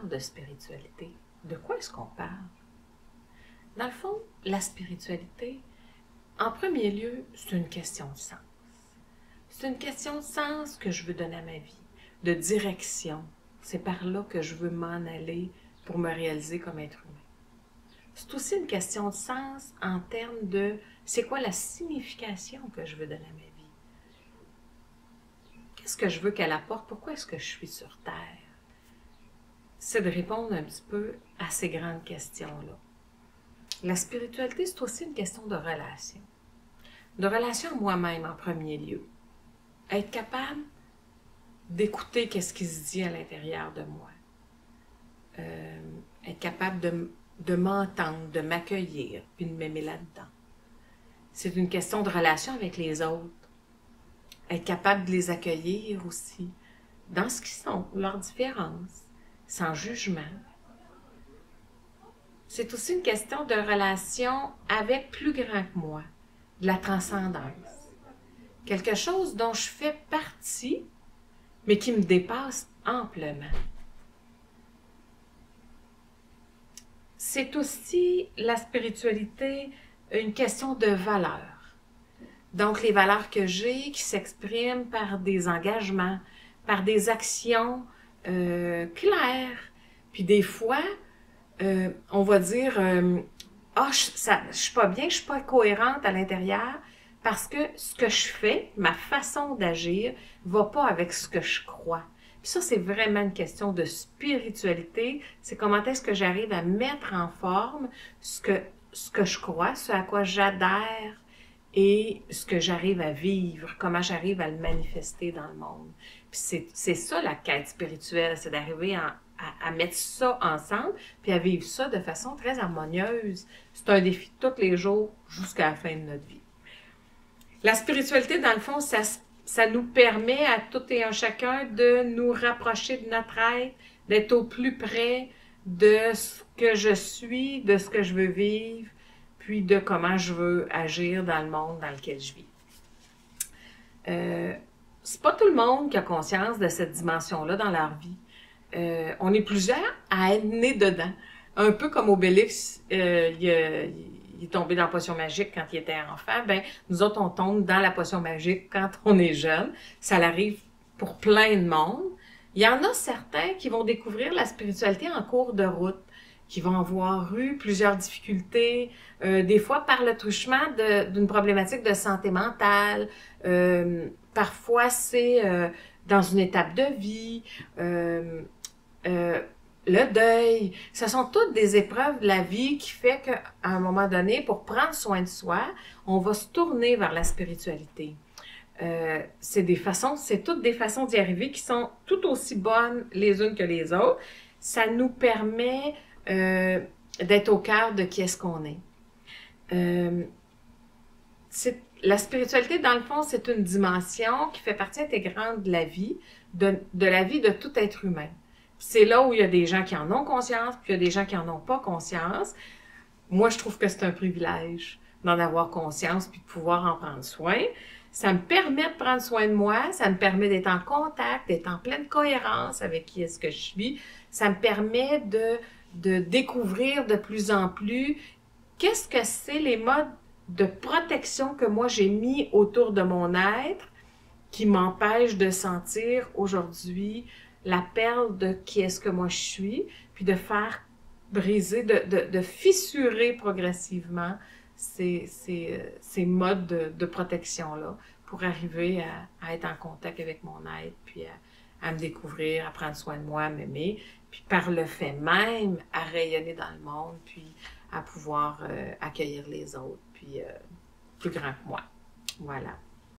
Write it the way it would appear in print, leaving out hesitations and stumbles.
parle de spiritualité, de quoi est-ce qu'on parle? Dans le fond, la spiritualité, en premier lieu, c'est une question de sens. C'est une question de sens que je veux donner à ma vie, de direction. C'est par là que je veux m'en aller pour me réaliser comme être humain. C'est aussi une question de sens en termes de c'est quoi la signification que je veux donner à ma vie. Qu'est-ce que je veux qu'elle apporte? Pourquoi est-ce que je suis sur Terre? C'est de répondre un petit peu à ces grandes questions-là. La spiritualité, c'est aussi une question de relation. De relation à moi-même en premier lieu. Être capable d'écouter qu'est-ce qui se dit à l'intérieur de moi. Être capable de m'entendre, de m'accueillir, puis de m'aimer là-dedans. C'est une question de relation avec les autres. Être capable de les accueillir aussi, dans ce qu'ils sont, leurs différences, sans jugement. C'est aussi une question de relation avec plus grand que moi, de la transcendance. Quelque chose dont je fais partie, mais qui me dépasse amplement. C'est aussi la spiritualité une question de valeurs. Donc, les valeurs que j'ai qui s'expriment par des engagements, par des actions claires. Puis des fois, on va dire je suis pas bien, je suis pas cohérente à l'intérieur parce que ce que je fais, ma façon d'agir, va pas avec ce que je crois. Puis ça, c'est vraiment une question de spiritualité. C'est comment est-ce que j'arrive à mettre en forme ce que je crois, ce à quoi j'adhère et ce que j'arrive à vivre, comment j'arrive à le manifester dans le monde. Puis c'est ça la quête spirituelle, c'est d'arriver à mettre ça ensemble, puis à vivre ça de façon très harmonieuse. C'est un défi de tous les jours jusqu'à la fin de notre vie. La spiritualité, dans le fond, ça nous permet à tout et à chacun de nous rapprocher de notre être, d'être au plus près de ce que je suis, de ce que je veux vivre, puis de comment je veux agir dans le monde dans lequel je vis. C'est pas tout le monde qui a conscience de cette dimension-là dans leur vie. On est plusieurs à être nés dedans. Un peu comme Obélix, il est tombé dans la potion magique quand il était enfant. Ben, nous autres, on tombe dans la potion magique quand on est jeune. Ça l'arrive pour plein de monde. Il y en a certains qui vont découvrir la spiritualité en cours de route, qui vont avoir eu plusieurs difficultés, des fois par le truchement d'une problématique de santé mentale. Parfois, c'est dans une étape de vie. Le deuil, ce sont toutes des épreuves de la vie qui fait qu'à un moment donné, pour prendre soin de soi, on va se tourner vers la spiritualité. C'est toutes des façons d'y arriver qui sont tout aussi bonnes les unes que les autres. Ça nous permet d'être au cœur de qui est-ce qu'on est. La spiritualité, dans le fond, c'est une dimension qui fait partie intégrante de la vie, de la vie de tout être humain. C'est là où il y a des gens qui en ont conscience, puis il y a des gens qui en ont pas conscience. Moi, je trouve que c'est un privilège d'en avoir conscience puis de pouvoir en prendre soin. Ça me permet de prendre soin de moi, ça me permet d'être en contact, d'être en pleine cohérence avec qui est-ce que je suis. Ça me permet de découvrir de plus en plus qu'est-ce que c'est les modes de protection que moi j'ai mis autour de mon être qui m'empêchent de sentir aujourd'hui la perle de qui est-ce que moi je suis, puis de faire briser, de fissurer progressivement ces modes de protection-là pour arriver à être en contact avec mon être, puis à me découvrir, à prendre soin de moi, à m'aimer, puis par le fait même, à rayonner dans le monde, puis à pouvoir accueillir les autres, puis plus grand que moi. Voilà.